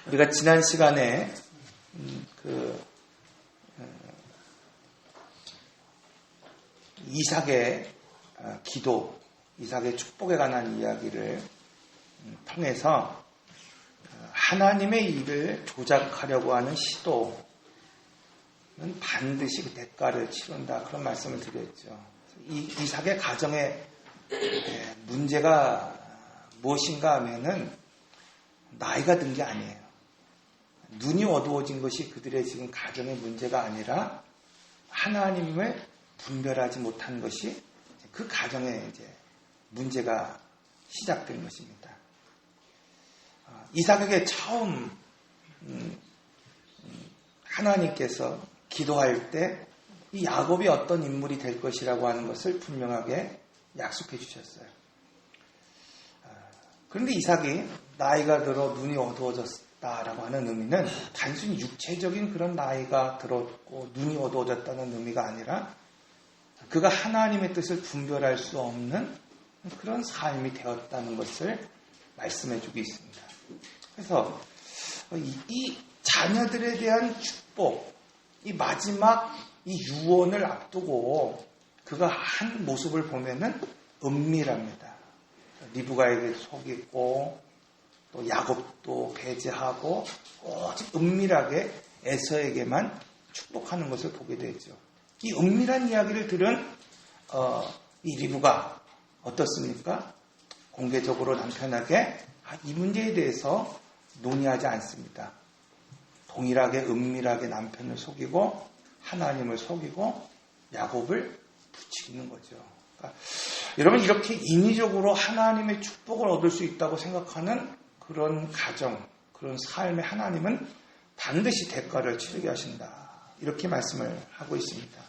우리가 지난 시간에 이삭의 기도, 이삭의 축복에 관한 이야기를 통해서 하나님의 일을 조작하려고 하는 시도는 반드시 그 대가를 치른다, 그런 말씀을 드렸죠. 이삭의 가정의 문제가 무엇인가 하면은 나이가 든 게 아니에요. 눈이 어두워진 것이 그들의 지금 가정의 문제가 아니라 하나님을 분별하지 못한 것이 그 가정의 이제 문제가 시작된 것입니다. 이삭에게 처음 하나님께서 기도할 때 이 야곱이 어떤 인물이 될 것이라고 하는 것을 분명하게 약속해 주셨어요. 그런데 이삭이 나이가 들어 눈이 어두워졌다라고 하는 의미는 단순히 육체적인 그런 나이가 들었고 눈이 어두워졌다는 의미가 아니라 그가 하나님의 뜻을 분별할 수 없는 그런 삶이 되었다는 것을 말씀해 주고 있습니다. 그래서 이 자녀들에 대한 축복, 이 마지막 이 유언을 앞두고 그가 한 모습을 보면은 은밀합니다. 리브가에게 속이고 또 야곱도 배제하고 오직 은밀하게 에서에게만 축복하는 것을 보게 되죠. 이 은밀한 이야기를 들은 이 리브가 어떻습니까? 공개적으로 남편에게 이 문제에 대해서 논의하지 않습니다. 동일하게 은밀하게 남편을 속이고 하나님을 속이고 야곱을 부추기는 거죠. 그러니까 여러분, 이렇게 인위적으로 하나님의 축복을 얻을 수 있다고 생각하는 그런 가정, 그런 삶에 하나님은 반드시 대가를 치르게 하신다, 이렇게 말씀을 하고 있습니다.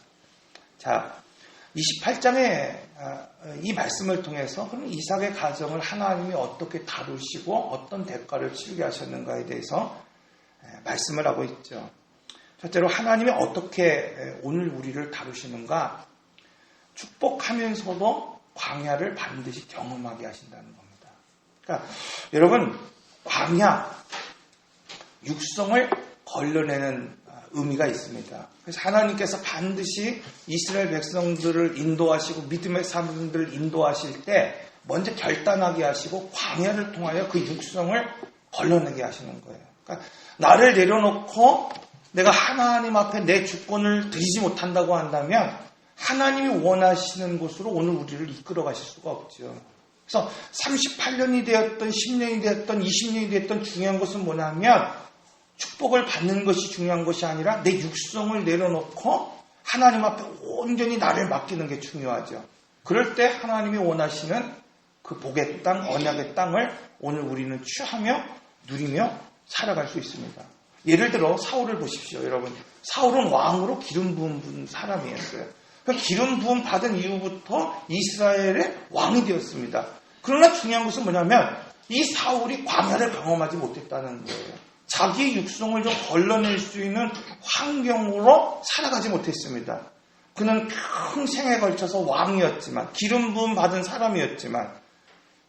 자, 28장의 이 말씀을 통해서 그럼 이삭의 가정을 하나님이 어떻게 다루시고 어떤 대가를 치르게 하셨는가에 대해서 말씀을 하고 있죠. 첫째로 하나님이 어떻게 오늘 우리를 다루시는가, 축복하면서도 광야를 반드시 경험하게 하신다는 겁니다. 그러니까 여러분, 광야, 육성을 걸러내는 의미가 있습니다. 그래서 하나님께서 반드시 이스라엘 백성들을 인도하시고 믿음의 사람들을 인도하실 때 먼저 결단하게 하시고 광야를 통하여 그 육성을 걸러내게 하시는 거예요. 그러니까 나를 내려놓고 내가 하나님 앞에 내 주권을 드리지 못한다고 한다면 하나님이 원하시는 곳으로 오늘 우리를 이끌어 가실 수가 없죠. 그래서 38년이 되었던 10년이 되었던 20년이 되었던 중요한 것은 뭐냐면 축복을 받는 것이 중요한 것이 아니라 내 육성을 내려놓고 하나님 앞에 온전히 나를 맡기는 게 중요하죠. 그럴 때 하나님이 원하시는 그 복의 땅, 언약의 땅을 오늘 우리는 취하며 누리며 살아갈 수 있습니다. 예를 들어 사울을 보십시오, 여러분. 사울은 왕으로 기름 부은 사람이었어요. 그러니까 기름 부음 받은 이후부터 이스라엘의 왕이 되었습니다. 그러나 중요한 것은 뭐냐면 이 사울이 광야를 경험하지 못했다는 거예요. 자기의 육성을 좀 걸러낼 수 있는 환경으로 살아가지 못했습니다. 그는 평생에 걸쳐서 왕이었지만, 기름 부음 받은 사람이었지만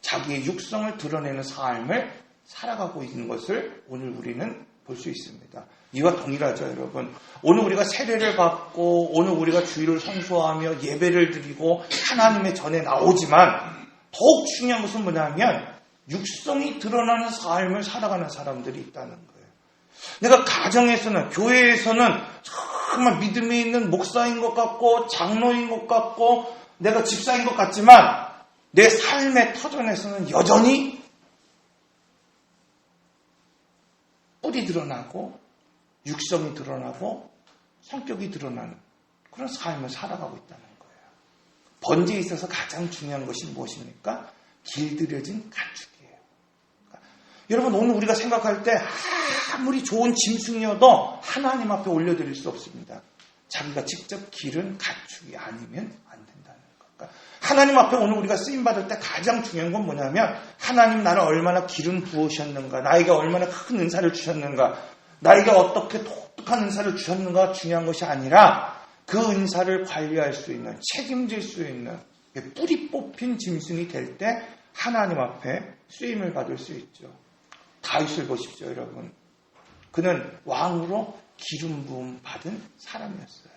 자기의 육성을 드러내는 삶을 살아가고 있는 것을 오늘 우리는 볼 수 있습니다. 이와 동일하죠, 여러분. 오늘 우리가 세례를 받고 오늘 우리가 주일을 성수하며 예배를 드리고 하나님의 전에 나오지만 더욱 중요한 것은 뭐냐면 육성이 드러나는 삶을 살아가는 사람들이 있다는 거예요. 내가 가정에서는, 교회에서는 정말 믿음이 있는 목사인 것 같고 장로인 것 같고 내가 집사인 것 같지만 내 삶의 터전에서는 여전히 뿔이 드러나고 육성이 드러나고 성격이 드러나는 그런 삶을 살아가고 있다는 거예요. 번제에 있어서 가장 중요한 것이 무엇입니까? 길들여진 가축이에요. 그러니까 여러분, 오늘 우리가 생각할 때 아무리 좋은 짐승이어도 하나님 앞에 올려드릴 수 없습니다. 자기가 직접 기른 가축이 아니면 안 된다는 거. 그러니까 하나님 앞에 오늘 우리가 쓰임받을 때 가장 중요한 건 뭐냐면 하나님 나를 얼마나 기름 부으셨는가, 나에게 얼마나 큰 은사를 주셨는가, 나에게 어떻게 독특한 은사를 주셨는가 중요한 것이 아니라 그 은사를 관리할 수 있는, 책임질 수 있는 뿌리 뽑힌 짐승이 될 때 하나님 앞에 쓰임을 받을 수 있죠. 다윗을 보십시오, 여러분. 그는 왕으로 기름 부음 받은 사람이었어요.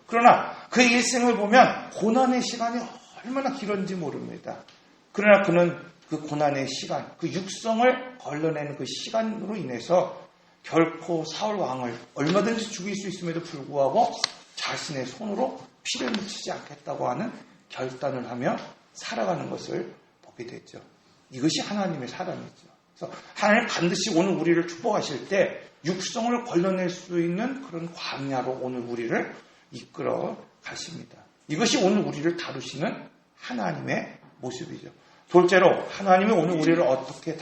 그러나 그의 일생을 보면 고난의 시간이 얼마나 길었는지 모릅니다. 그러나 그는 그 고난의 시간, 그 육성을 걸러내는 그 시간으로 인해서 결코 사울 왕을 얼마든지 죽일 수 있음에도 불구하고 자신의 손으로 피를 묻히지 않겠다고 하는 결단을 하며 살아가는 것을 보게 됐죠. 이것이 하나님의 사랑이죠. 그래서 하나님 반드시 오늘 우리를 축복하실 때 육성을 걸러낼 수 있는 그런 광야로 오늘 우리를 이끌어 가십니다. 이것이 오늘 우리를 다루시는 하나님의 모습이죠. 둘째로 하나님이 오늘 우리를 어떻게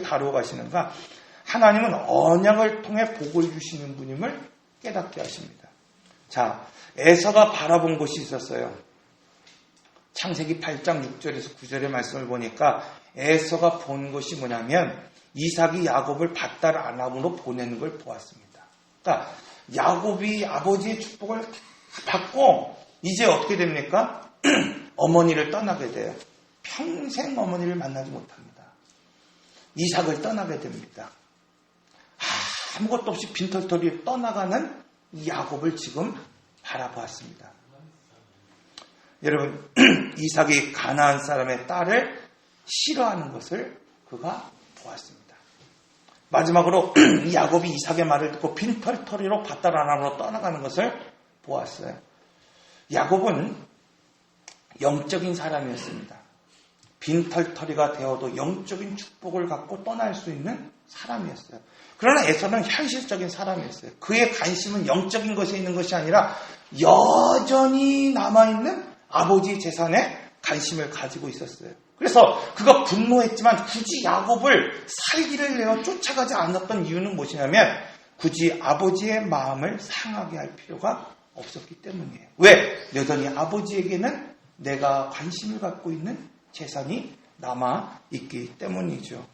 다루어 가시는가? 하나님은 언약을 통해 복을 주시는 분임을 깨닫게 하십니다. 자, 에서가 바라본 것이 있었어요. 창세기 8장 6절에서 9절의 말씀을 보니까 에서가 본 것이 뭐냐면 이삭이 야곱을 밭달 아람으로 보내는 걸 보았습니다. 그러니까 야곱이 아버지의 축복을 받고 이제 어떻게 됩니까? 어머니를 떠나게 돼요. 평생 어머니를 만나지 못합니다. 이삭을 떠나게 됩니다. 아무것도 없이 빈털터리 떠나가는 이 야곱을 지금 바라보았습니다. 여러분, 이삭이 가나안 사람의 딸을 싫어하는 것을 그가 보았습니다. 마지막으로 이 야곱이 이삭의 말을 듣고 빈털터리로 밭달 아람으로 떠나가는 것을 보았어요. 야곱은 영적인 사람이었습니다. 빈털터리가 되어도 영적인 축복을 갖고 떠날 수 있는 사람이었어요. 그러나 에서는 현실적인 사람이었어요. 그의 관심은 영적인 것에 있는 것이 아니라 여전히 남아있는 아버지의 재산에 관심을 가지고 있었어요. 그래서 그가 분노했지만 굳이 야곱을 살기를 내어 쫓아가지 않았던 이유는 무엇이냐면 굳이 아버지의 마음을 상하게 할 필요가 없었기 때문이에요. 왜? 여전히 아버지에게는 내가 관심을 갖고 있는 재산이 남아있기 때문이죠.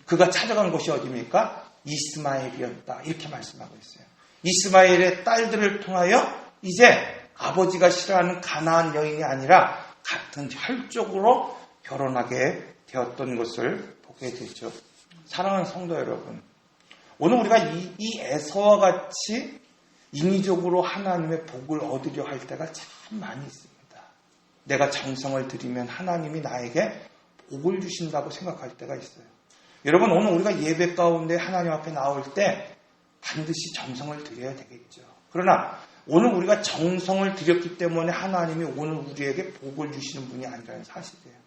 그가 찾아간 곳이 어디입니까? 이스마엘이었다. 이렇게 말씀하고 있어요. 이스마엘의 딸들을 통하여 이제 아버지가 싫어하는 가나안 여인이 아니라 같은 혈족으로 결혼하게 되었던 것을 보게 되죠. 사랑하는 성도 여러분, 오늘 우리가 이 에서와 같이 인위적으로 하나님의 복을 얻으려 할 때가 참 많이 있습니다. 내가 정성을 들이면 하나님이 나에게 복을 주신다고 생각할 때가 있어요. 여러분, 오늘 우리가 예배 가운데 하나님 앞에 나올 때 반드시 정성을 들여야 되겠죠. 그러나 오늘 우리가 정성을 들였기 때문에 하나님이 오늘 우리에게 복을 주시는 분이 아니라는 사실이에요.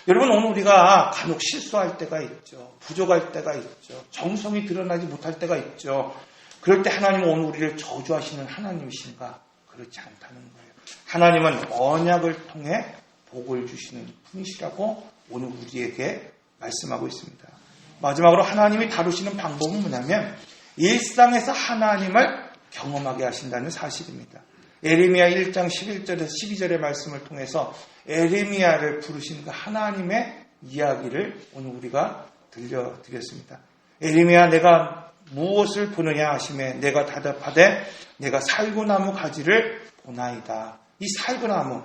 여러분, 오늘 우리가 간혹 실수할 때가 있죠. 부족할 때가 있죠. 정성이 드러나지 못할 때가 있죠. 그럴 때 하나님은 오늘 우리를 저주하시는 하나님이신가? 그렇지 않다는 거예요. 하나님은 언약을 통해 복을 주시는 분이시라고 오늘 우리에게 말씀하고 있습니다. 마지막으로 하나님이 다루시는 방법은 뭐냐면 일상에서 하나님을 경험하게 하신다는 사실입니다. 에레미야 1장 11절에서 12절의 말씀을 통해서 에레미야를 부르신 그 하나님의 이야기를 오늘 우리가 들려드렸습니다. 에레미야, 내가 무엇을 보느냐 하시매 내가 대답하되 내가 살구나무 가지를 보나이다. 이 살구나무,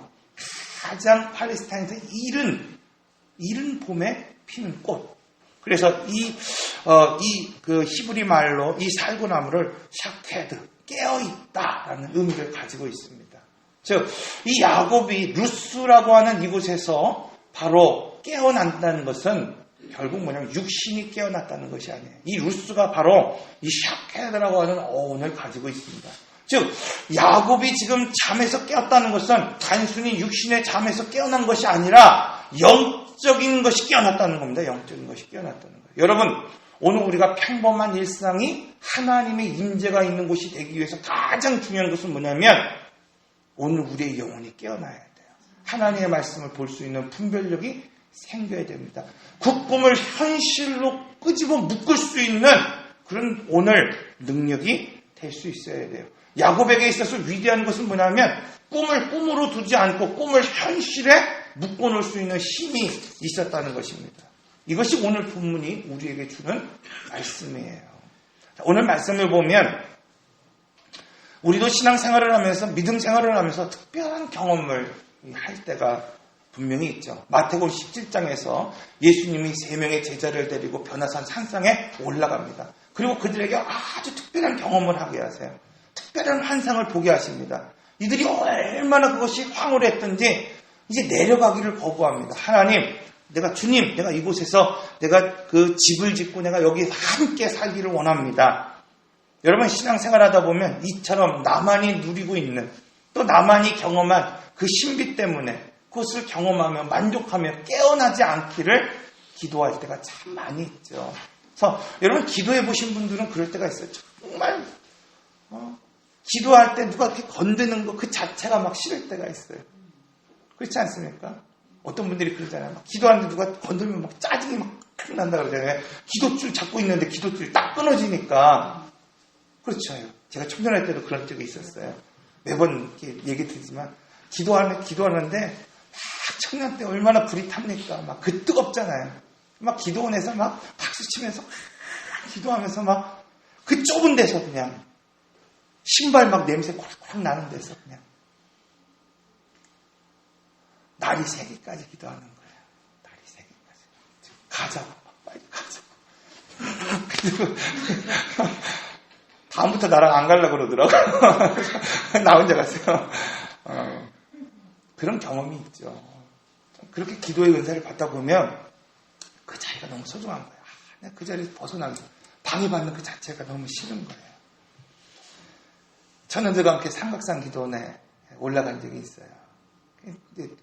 가장 팔레스타인에서 이른 봄에 피는 꽃. 그래서 그 히브리 말로 이 살구나무를 샤케드, 깨어있다라는 의미를 가지고 있습니다. 즉, 이 야곱이 루스라고 하는 이곳에서 바로 깨어난다는 것은 결국 뭐냐면 육신이 깨어났다는 것이 아니에요. 이 루스가 바로 이 샤케드라고 하는 어원을 가지고 있습니다. 즉, 야곱이 지금 잠에서 깨었다는 것은 단순히 육신의 잠에서 깨어난 것이 아니라 영적인 것이 깨어났다는 겁니다. 영적인 것이 깨어났다는 거예요. 여러분, 오늘 우리가 평범한 일상이 하나님의 임재가 있는 곳이 되기 위해서 가장 중요한 것은 뭐냐면 오늘 우리의 영혼이 깨어나야 돼요. 하나님의 말씀을 볼 수 있는 분별력이 생겨야 됩니다. 그 꿈을 현실로 끄집어 묶을 수 있는 그런 오늘 능력이 될 수 있어야 돼요. 야곱에게 있어서 위대한 것은 뭐냐면 꿈을 꿈으로 두지 않고 꿈을 현실에 묶어놓을 수 있는 힘이 있었다는 것입니다. 이것이 오늘 본문이 우리에게 주는 말씀이에요. 오늘 말씀을 보면 우리도 신앙생활을 하면서 믿음 생활을 하면서 특별한 경험을 할 때가 분명히 있죠. 마태복음 17장에서 예수님이 3명의 제자를 데리고 변화산 산상에 올라갑니다. 그리고 그들에게 아주 특별한 경험을 하게 하세요. 특별한 환상을 보게 하십니다. 이들이 얼마나 그것이 황홀했던지 이제 내려가기를 거부합니다. 하나님, 주님, 내가 이곳에서 내가 그 집을 짓고 내가 여기 함께 살기를 원합니다. 여러분, 신앙생활 하다 보면 이처럼 나만이 누리고 있는, 또 나만이 경험한 그 신비 때문에 그것을 경험하며 만족하며 깨어나지 않기를 기도할 때가 참 많이 있죠. 그래서 여러분, 기도해 보신 분들은 그럴 때가 있어요. 정말 기도할 때 누가 이렇게 건드는 거 그 자체가 막 싫을 때가 있어요. 그렇지 않습니까? 어떤 분들이 그러잖아요. 막 기도하는데 누가 건들면 막 짜증이 막 난다 그러잖아요. 기도줄 잡고 있는데 기도줄이 딱 끊어지니까. 그렇죠. 제가 청년할 때도 그런 적이 있었어요. 매번 이렇게 얘기 드리지만 기도하는데 막 청년 때 얼마나 불이 탑니까? 막 그 뜨겁잖아요. 막 기도원에서 막 박수 치면서 기도하면서 막 그 좁은 데서 그냥 신발 막 냄새 콜콜 나는 데서 그냥 날이 새기까지 기도하는 거예요. 날이 새기까지. 가자고. 빨리 가자고. 다음부터 나랑 안 가려고 그러더라고요. 나 혼자 갔어요. 그런 경험이 있죠. 그렇게 기도의 은사를 받다 보면 그 자리가 너무 소중한 거예요. 내가 그 자리에서 벗어나서 방해받는 그 자체가 너무 싫은 거예요. 청년들과 함께 삼각산 기도원에 올라간 적이 있어요.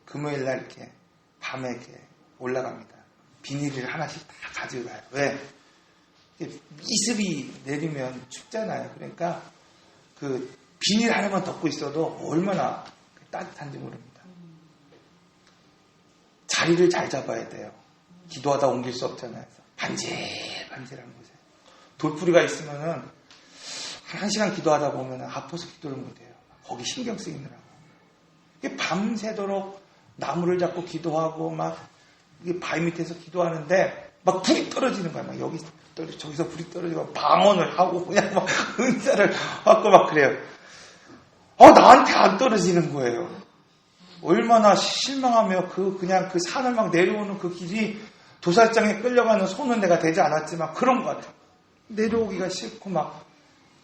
금요일 날 이렇게 밤에 이렇게 올라갑니다. 비닐을 하나씩 다 가지고 가요. 왜? 이슬이 내리면 춥잖아요. 그러니까 그 비닐 하나만 덮고 있어도 얼마나 따뜻한지 모릅니다. 자리를 잘 잡아야 돼요. 기도하다 옮길 수 없잖아요. 반질반질한 곳에. 돌뿌리가 있으면은 한 시간 기도하다 보면 아파서 기도를 못해요. 거기 신경 쓰이느라고. 밤새도록 나무를 잡고 기도하고 막 바위 밑에서 기도하는데 막 불이 떨어지는 거야. 막 여기 저기서 불이 떨어지고 방언을 하고 그냥 막 은사를 받고 막 그래요. 나한테 안 떨어지는 거예요. 얼마나 실망하며 그냥 그 산을 막 내려오는 그 길이 도살장에 끌려가는 손은 내가 되지 않았지만 그런 것 같아요. 내려오기가 싫고 막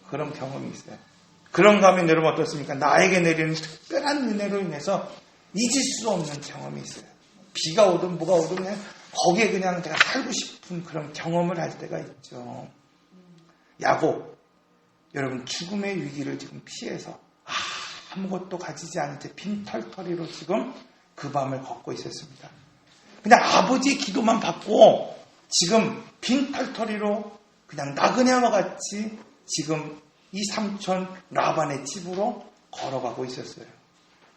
그런 경험이 있어요. 그런가 하면 여러분 어떻습니까? 나에게 내리는 특별한 은혜로 인해서 잊을 수 없는 경험이 있어요. 비가 오든 뭐가 오든 그냥 거기에 그냥 내가 살고 싶은 그런 경험을 할 때가 있죠. 야곱, 여러분 죽음의 위기를 지금 피해서 아무것도 가지지 않은 채 빈털터리로 지금 그 밤을 걷고 있었습니다. 그냥 아버지의 기도만 받고 지금 빈털터리로 그냥 나그네와 같이 지금 이 삼촌 라반의 집으로 걸어가고 있었어요.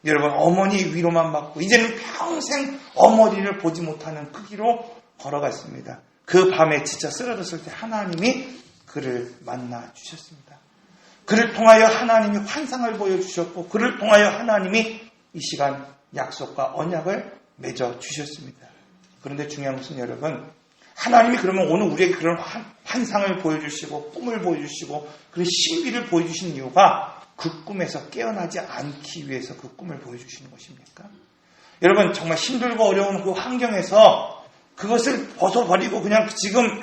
여러분, 어머니 위로만 받고 이제는 평생 어머니를 보지 못하는 그 길로 걸어갔습니다. 그 밤에 지쳐 쓰러졌을 때 하나님이 그를 만나 주셨습니다. 그를 통하여 하나님이 환상을 보여주셨고 그를 통하여 하나님이 이 시간 약속과 언약을 맺어 주셨습니다. 그런데 중요한 것은 여러분, 하나님이 그러면 오늘 우리에게 그런 환상을 보여주시고 꿈을 보여주시고 그런 신비를 보여주신 이유가 그 꿈에서 깨어나지 않기 위해서 그 꿈을 보여주시는 것입니까? 여러분, 정말 힘들고 어려운 그 환경에서 그것을 벗어버리고 그냥 지금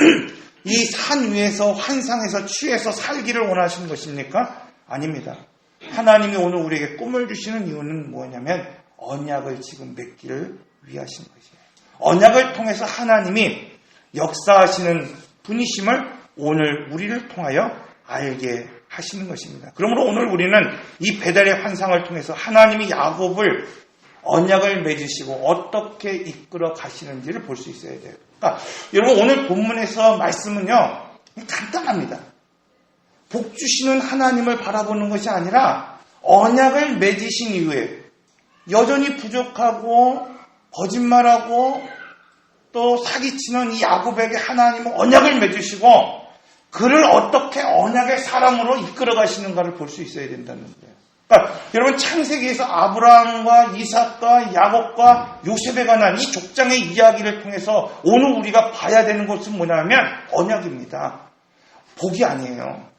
이 산 위에서 환상에서 취해서 살기를 원하시는 것입니까? 아닙니다. 하나님이 오늘 우리에게 꿈을 주시는 이유는 뭐냐면 언약을 지금 맺기를 위하시는 것이에요. 언약을 통해서 하나님이 역사하시는 분이심을 오늘 우리를 통하여 알게 하시는 것입니다. 그러므로 오늘 우리는 이 배달의 환상을 통해서 하나님이 야곱을 언약을 맺으시고 어떻게 이끌어 가시는지를 볼 수 있어야 돼요. 그러니까 여러분, 오늘 본문에서 말씀은요 간단합니다. 복 주시는 하나님을 바라보는 것이 아니라 언약을 맺으신 이후에 여전히 부족하고 거짓말하고 또 사기치는 이 야곱에게 하나님은 언약을 맺으시고 그를 어떻게 언약의 사람으로 이끌어 가시는가를 볼 수 있어야 된다는 거예요. 그러니까 여러분, 창세기에서 아브라함과 이삭과 야곱과 요셉에 관한 이 족장의 이야기를 통해서 오늘 우리가 봐야 되는 것은 뭐냐면 언약입니다. 복이 아니에요.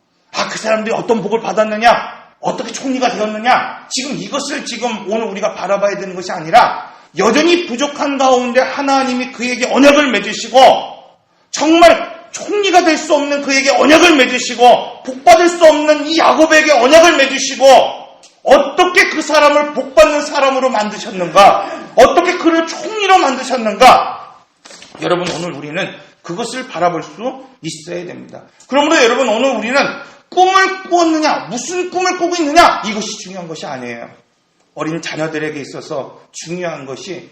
그 사람들이 어떤 복을 받았느냐, 어떻게 총리가 되었느냐, 지금 이것을 지금 오늘 우리가 바라봐야 되는 것이 아니라 여전히 부족한 가운데 하나님이 그에게 언약을 맺으시고 정말 총리가 될 수 없는 그에게 언약을 맺으시고 복받을 수 없는 이 야곱에게 언약을 맺으시고 어떻게 그 사람을 복받는 사람으로 만드셨는가? 어떻게 그를 총리로 만드셨는가? 여러분 오늘 우리는 그것을 바라볼 수 있어야 됩니다. 그러므로 여러분 오늘 우리는 꿈을 꾸었느냐, 무슨 꿈을 꾸고 있느냐 이것이 중요한 것이 아니에요. 어린 자녀들에게 있어서 중요한 것이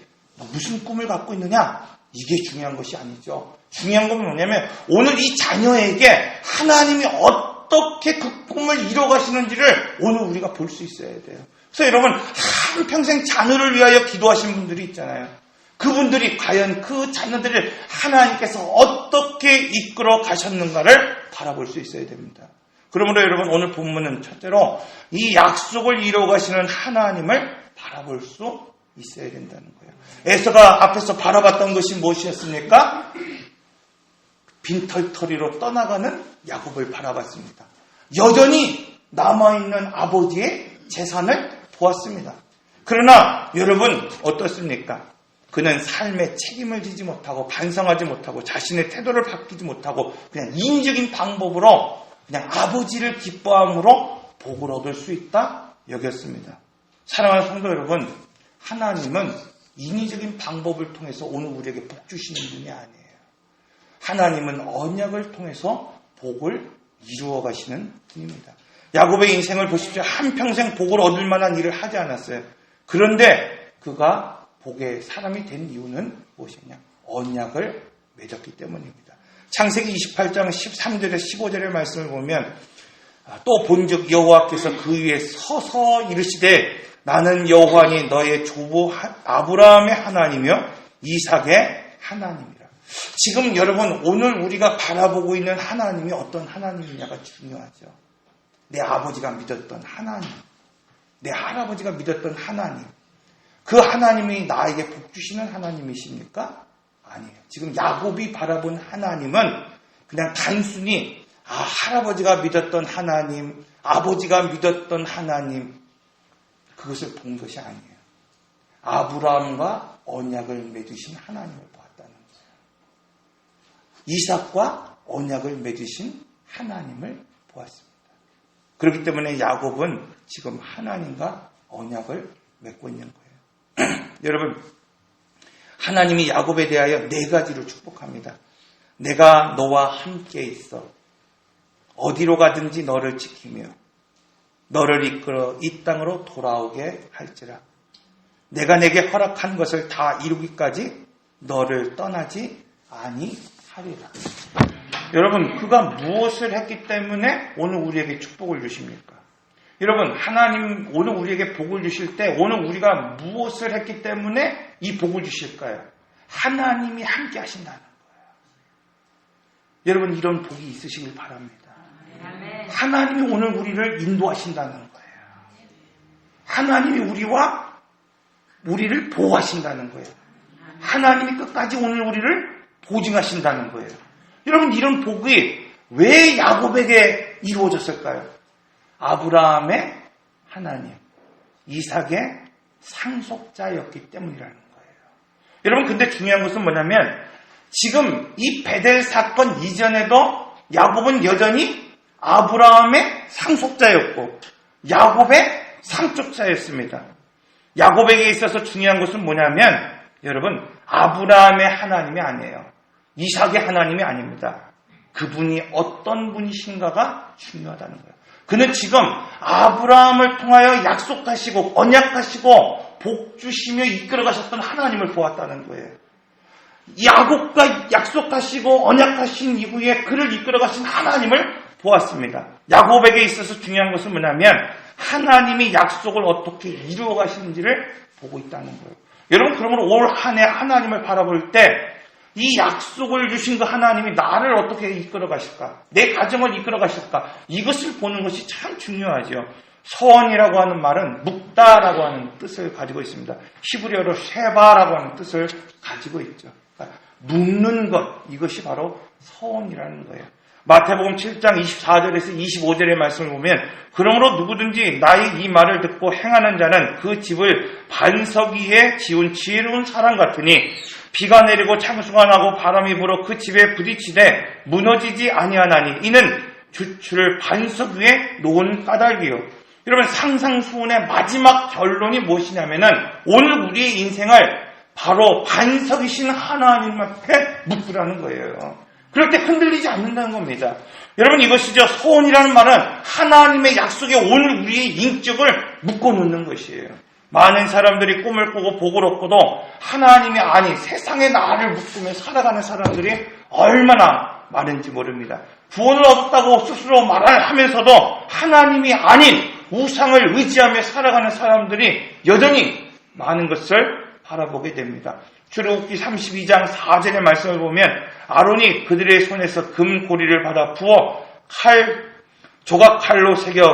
무슨 꿈을 갖고 있느냐 이게 중요한 것이 아니죠. 중요한 건 뭐냐면 오늘 이 자녀에게 하나님이 어떻게 그 꿈을 이뤄가시는지를 오늘 우리가 볼 수 있어야 돼요. 그래서 여러분 한평생 자녀를 위하여 기도하신 분들이 있잖아요. 그분들이 과연 그 자녀들을 하나님께서 어떻게 이끌어 가셨는가를 바라볼 수 있어야 됩니다. 그러므로 여러분 오늘 본문은 첫째로 이 약속을 이루어 가시는 하나님을 바라볼 수 있어야 된다는 거예요. 에서가 앞에서 바라봤던 것이 무엇이었습니까? 빈털터리로 떠나가는 야곱을 바라봤습니다. 여전히 남아있는 아버지의 재산을 보았습니다. 그러나 여러분 어떻습니까? 그는 삶에 책임을 지지 못하고 반성하지 못하고 자신의 태도를 바뀌지 못하고 그냥 인위적인 방법으로 그냥 아버지를 기뻐함으로 복을 얻을 수 있다 여겼습니다. 사랑하는 성도 여러분, 하나님은 인위적인 방법을 통해서 오늘 우리에게 복 주시는 분이 아니에요. 하나님은 언약을 통해서 복을 이루어 가시는 분입니다. 야곱의 인생을 보십시오. 한평생 복을 얻을 만한 일을 하지 않았어요. 그런데 그가 복의 사람이 된 이유는 무엇이냐? 언약을 맺었기 때문입니다. 창세기 28장 13절에 15절의 말씀을 보면 또 본즉 여호와께서 그 위에 서서 이르시되 나는 여호와니 너의 조부 아브라함의 하나님이며 이삭의 하나님이라. 지금 여러분 오늘 우리가 바라보고 있는 하나님이 어떤 하나님이냐가 중요하죠. 내 아버지가 믿었던 하나님, 내 할아버지가 믿었던 하나님, 그 하나님이 나에게 복 주시는 하나님이십니까? 아니에요. 지금 야곱이 바라본 하나님은 그냥 단순히 할아버지가 믿었던 하나님, 아버지가 믿었던 하나님, 그것을 본 것이 아니에요. 아브라함과 언약을 맺으신 하나님을 보았다는 거예요. 이삭과 언약을 맺으신 하나님을 보았습니다. 그렇기 때문에 야곱은 지금 하나님과 언약을 맺고 있는 거예요. 여러분, 하나님이 야곱에 대하여 4가지로 축복합니다. 내가 너와 함께 있어 어디로 가든지 너를 지키며 너를 이끌어 이 땅으로 돌아오게 할지라. 내가 내게 허락한 것을 다 이루기까지 너를 떠나지 아니하리라. 여러분, 그가 무엇을 했기 때문에 오늘 우리에게 축복을 주십니까? 여러분, 하나님 오늘 우리에게 복을 주실 때 오늘 우리가 무엇을 했기 때문에 이 복을 주실까요? 하나님이 함께 하신다는 거예요. 여러분, 이런 복이 있으시길 바랍니다. 하나님이 오늘 우리를 인도하신다는 거예요. 하나님이 우리를 보호하신다는 거예요. 하나님이 끝까지 오늘 우리를 보증하신다는 거예요. 여러분, 이런 복이 왜 야곱에게 이루어졌을까요? 아브라함의 하나님, 이삭의 상속자였기 때문이라는 거예요. 여러분, 근데 중요한 것은 뭐냐면 지금 이 베델 사건 이전에도 야곱은 여전히 아브라함의 상속자였고 야곱의 상속자였습니다. 야곱에게 있어서 중요한 것은 뭐냐면 여러분, 아브라함의 하나님이 아니에요. 이삭의 하나님이 아닙니다. 그분이 어떤 분이신가가 중요하다는 거예요. 그는 지금 아브라함을 통하여 약속하시고 언약하시고 복 주시며 이끌어가셨던 하나님을 보았다는 거예요. 야곱과 약속하시고 언약하신 이후에 그를 이끌어가신 하나님을 보았습니다. 야곱에게 있어서 중요한 것은 뭐냐면 하나님이 약속을 어떻게 이루어 가시는지를 보고 있다는 거예요. 여러분, 그러므로 올 한 해 하나님을 바라볼 때 이 약속을 주신 그 하나님이 나를 어떻게 이끌어 가실까? 내 가정을 이끌어 가실까? 이것을 보는 것이 참 중요하죠. 서원이라고 하는 말은 묵다라고 하는 뜻을 가지고 있습니다. 히브리어로 쉐바라고 하는 뜻을 가지고 있죠. 그러니까 묵는 것, 이것이 바로 서원이라는 거예요. 마태복음 7장 24절에서 25절의 말씀을 보면 그러므로 누구든지 나의 이 말을 듣고 행하는 자는 그 집을 반석 위에 지은 지혜로운 사람 같으니 비가 내리고 창수가 나고 바람이 불어 그 집에 부딪히되 무너지지 아니하나니 이는 주추를 반석 위에 놓은 까닭이요. 여러분 상상수훈의 마지막 결론이 무엇이냐면은 오늘 우리의 인생을 바로 반석이신 하나님 앞에 묶으라는 거예요. 그럴 때 흔들리지 않는다는 겁니다. 여러분 이것이죠. 소원이라는 말은 하나님의 약속에 오늘 우리의 인격을 묶어놓는 것이에요. 많은 사람들이 꿈을 꾸고 복을 얻고도 하나님이 아닌 세상의 나를 묶으며 살아가는 사람들이 얼마나 많은지 모릅니다. 구원을 얻었다고 스스로 말하면서도 하나님이 아닌 우상을 의지하며 살아가는 사람들이 여전히 많은 것을 바라보게 됩니다. 출애굽기 32장 4절의 말씀을 보면 아론이 그들의 손에서 금고리를 받아 부어 조각칼로 새겨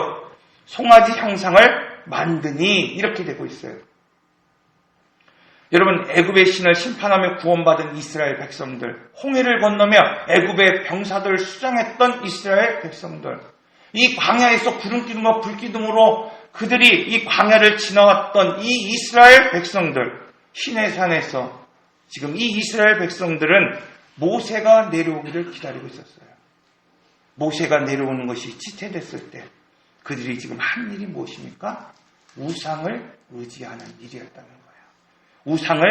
송아지 형상을 만드니 이렇게 되고 있어요. 여러분 애굽의 신을 심판하며 구원받은 이스라엘 백성들, 홍해를 건너며 애굽의 병사들을 수장했던 이스라엘 백성들, 이 광야에서 구름기둥과 불기둥으로 그들이 이 광야를 지나왔던 이 이스라엘 백성들, 시내산에서 지금 이 이스라엘 백성들은 모세가 내려오기를 기다리고 있었어요. 모세가 내려오는 것이 지체됐을 때 그들이 지금 한 일이 무엇입니까? 우상을 의지하는 일이었다는 거예요. 우상을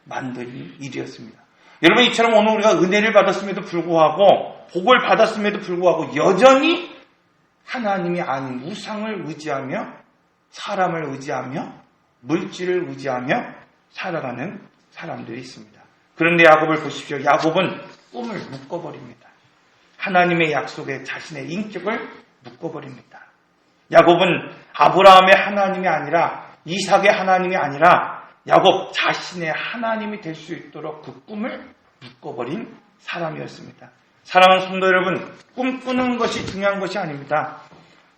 만드는 일이었습니다. 여러분 이처럼 오늘 우리가 은혜를 받았음에도 불구하고 복을 받았음에도 불구하고 여전히 하나님이 아닌 우상을 의지하며 사람을 의지하며 물질을 의지하며 살아가는 사람들이 있습니다. 그런데 야곱을 보십시오. 야곱은 꿈을 묶어버립니다. 하나님의 약속에 자신의 인격을 묶어버립니다. 야곱은 아브라함의 하나님이 아니라 이삭의 하나님이 아니라 야곱 자신의 하나님이 될 수 있도록 그 꿈을 묶어버린 사람이었습니다. 사랑하는 성도 여러분, 꿈꾸는 것이 중요한 것이 아닙니다.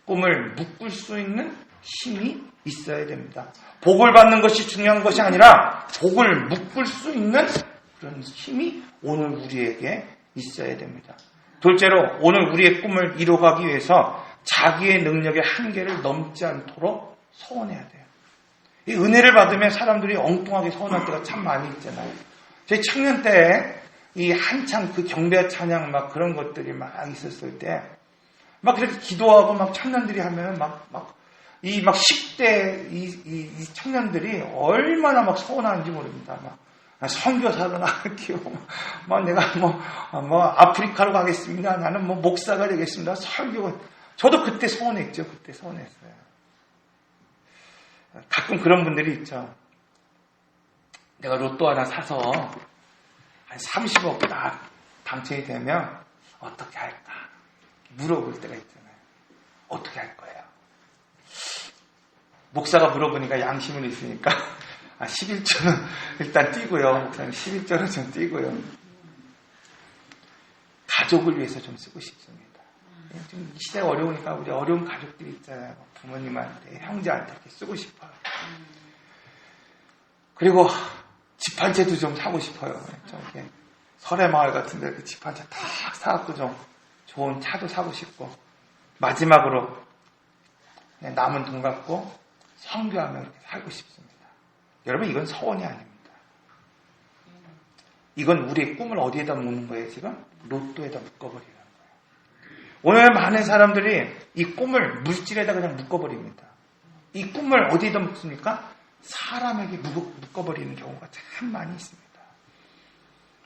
꿈을 묶을 수 있는 힘이 있어야 됩니다. 복을 받는 것이 중요한 것이 아니라 복을 묶을 수 있는 그런 힘이 오늘 우리에게 있어야 됩니다. 둘째로 오늘 우리의 꿈을 이루어가기 위해서 자기의 능력의 한계를 넘지 않도록 소원해야 돼요. 이 은혜를 받으면 사람들이 엉뚱하게 소원할 때가 참 많이 있잖아요. 저희 청년 때 이 한창 그 경배 찬양 막 그런 것들이 막 있었을 때 막 그렇게 기도하고 막 청년들이 하면 막 10대 이 청년들이 얼마나 막 소원하는지 모릅니다. 막 선교사로 나갈게요. 막 내가 아프리카로 가겠습니다. 나는 목사가 되겠습니다. 설교. 저도 그때 소원했죠. 그때 소원했어요. 가끔 그런 분들이 있죠. 내가 로또 하나 사서 한 30억 딱 당첨이 되면 어떻게 할까? 물어볼 때가 있잖아요. 어떻게 할 거예요? 목사가 물어보니까 양심은 있으니까 11조는 일단 띄고요. 목사님 11조는 좀 띄고요. 가족을 위해서 좀 쓰고 싶습니다. 지금 이 시대가 어려우니까 우리 어려운 가족들이 있잖아요. 부모님한테, 형제한테 이렇게 쓰고 싶어요. 그리고 집 한 채도 좀 사고 싶어요. 좀 이렇게 설해마을 같은 데 집 한 채 딱 사갖고 좀 좋은 차도 사고 싶고 마지막으로 남은 돈 갖고 선교하며 이렇게 살고 싶습니다. 여러분 이건 소원이 아닙니다. 이건 우리의 꿈을 어디에다 묶는 거예요 지금? 로또에다 묶어버리는 거예요. 오늘 많은 사람들이 이 꿈을 물질에다 그냥 묶어버립니다. 이 꿈을 어디에다 묶습니까? 사람에게 묶어버리는 경우가 참 많이 있습니다.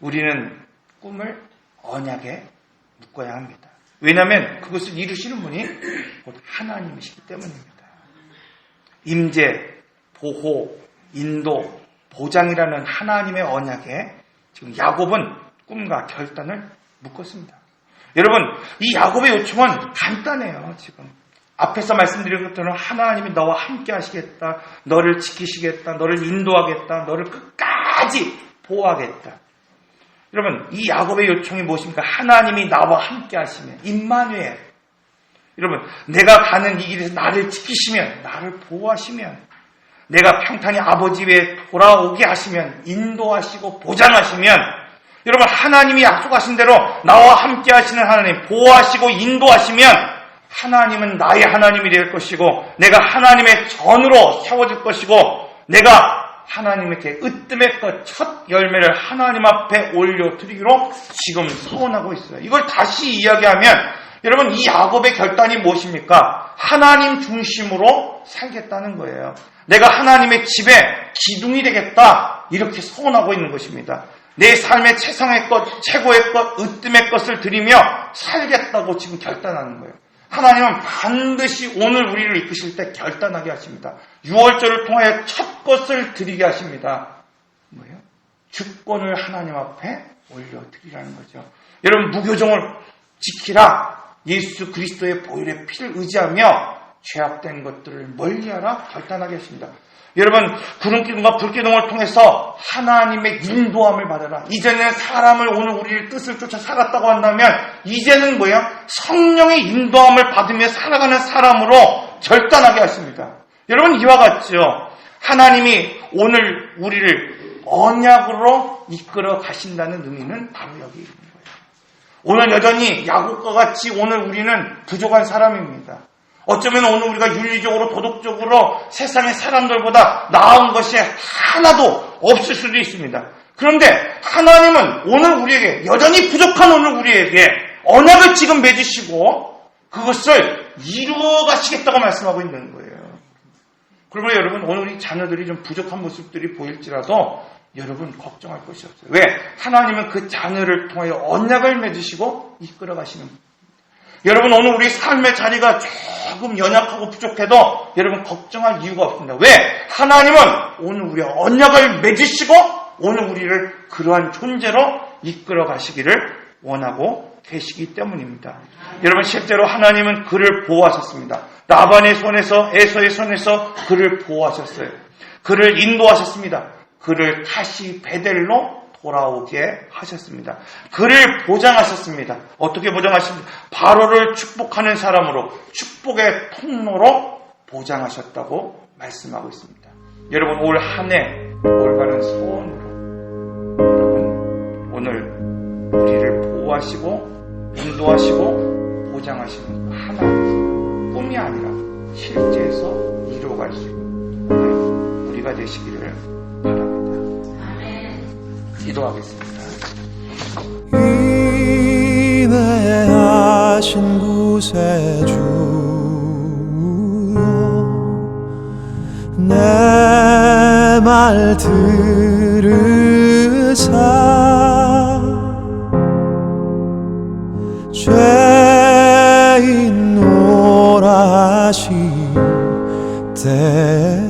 우리는 꿈을 언약에 묶어야 합니다. 왜냐하면 그것을 이루시는 분이 곧 하나님이시기 때문입니다. 임재, 보호, 인도, 보장이라는 하나님의 언약에 지금 야곱은 꿈과 결단을 묶었습니다. 여러분, 이 야곱의 요청은 간단해요. 지금 앞에서 말씀드린 것처럼 하나님이 너와 함께 하시겠다, 너를 지키시겠다, 너를 인도하겠다, 너를 끝까지 보호하겠다. 여러분, 이 야곱의 요청이 무엇입니까? 하나님이 나와 함께 하시면, 임마누엘. 여러분, 내가 가는 이 길에서 나를 지키시면, 나를 보호하시면, 내가 평탄히 아버지 외에 돌아오게 하시면, 인도하시고 보장하시면, 여러분, 하나님이 약속하신 대로 나와 함께 하시는 하나님, 보호하시고 인도하시면 하나님은 나의 하나님이 될 것이고 내가 하나님의 전으로 세워질 것이고 내가 하나님께 으뜸의 것 첫 열매를 하나님 앞에 올려드리기로 지금 서원하고 있어요. 이걸 다시 이야기하면 여러분, 이 야곱의 결단이 무엇입니까? 하나님 중심으로 살겠다는 거예요. 내가 하나님의 집에 기둥이 되겠다, 이렇게 서원하고 있는 것입니다. 내 삶의 최상의 것, 최고의 것, 으뜸의 것을 드리며 살겠다고 지금 결단하는 거예요. 하나님은 반드시 오늘 우리를 이끄실 때 결단하게 하십니다. 6월절을 통하여 첫 것을 드리게 하십니다. 뭐예요? 주권을 하나님 앞에 올려드리라는 거죠. 여러분, 무교정을 지키라. 예수 그리스도의 보혈의 피를 의지하며 죄악된 것들을 멀리하라 결단하게 하십니다. 여러분, 구름기둥과 불기둥을 통해서 하나님의 인도함을 받아라. 이제는 사람을, 오늘 우리를 뜻을 쫓아 살았다고 한다면 이제는 뭐예요? 성령의 인도함을 받으며 살아가는 사람으로 결단하게 하십니다. 여러분, 이와 같죠. 하나님이 오늘 우리를 언약으로 이끌어 가신다는 의미는 바로 여기 있는 거예요. 오늘 여전히 야곱과 같이 오늘 우리는 부족한 사람입니다. 어쩌면 오늘 우리가 윤리적으로, 도덕적으로 세상의 사람들보다 나은 것이 하나도 없을 수도 있습니다. 그런데 하나님은 오늘 우리에게, 여전히 부족한 오늘 우리에게 언약을 지금 맺으시고 그것을 이루어 가시겠다고 말씀하고 있는 거예요. 그러므로 여러분, 오늘 우리 자녀들이 좀 부족한 모습들이 보일지라도 여러분 걱정할 것이 없어요. 왜? 하나님은 그 자녀를 통하여 언약을 맺으시고 이끌어 가시는 거예요. 여러분, 오늘 우리 삶의 자리가 조금 연약하고 부족해도 여러분 걱정할 이유가 없습니다. 왜? 하나님은 오늘 우리의 언약을 맺으시고 오늘 우리를 그러한 존재로 이끌어 가시기를 원하고 계시기 때문입니다. 여러분, 실제로 하나님은 그를 보호하셨습니다. 라반의 손에서, 에서의 손에서 그를 보호하셨어요. 그를 인도하셨습니다. 그를 다시 베델로 돌아오게 하셨습니다. 그를 보장하셨습니다. 어떻게 보장하십니까? 바로를 축복하는 사람으로, 축복의 통로로 보장하셨다고 말씀하고 있습니다. 여러분, 올 한 해 올바른 소원으로 여러분 오늘 우리를 보호하시고 인도하시고 보장하시는 그 하나, 꿈이 아니라 실제에서 이루어갈 수 있는 우리가 되시기를 바랍니다. 기도하겠습니다. 인내하신 구세주여, 내 말 들으사 죄인 오라시 때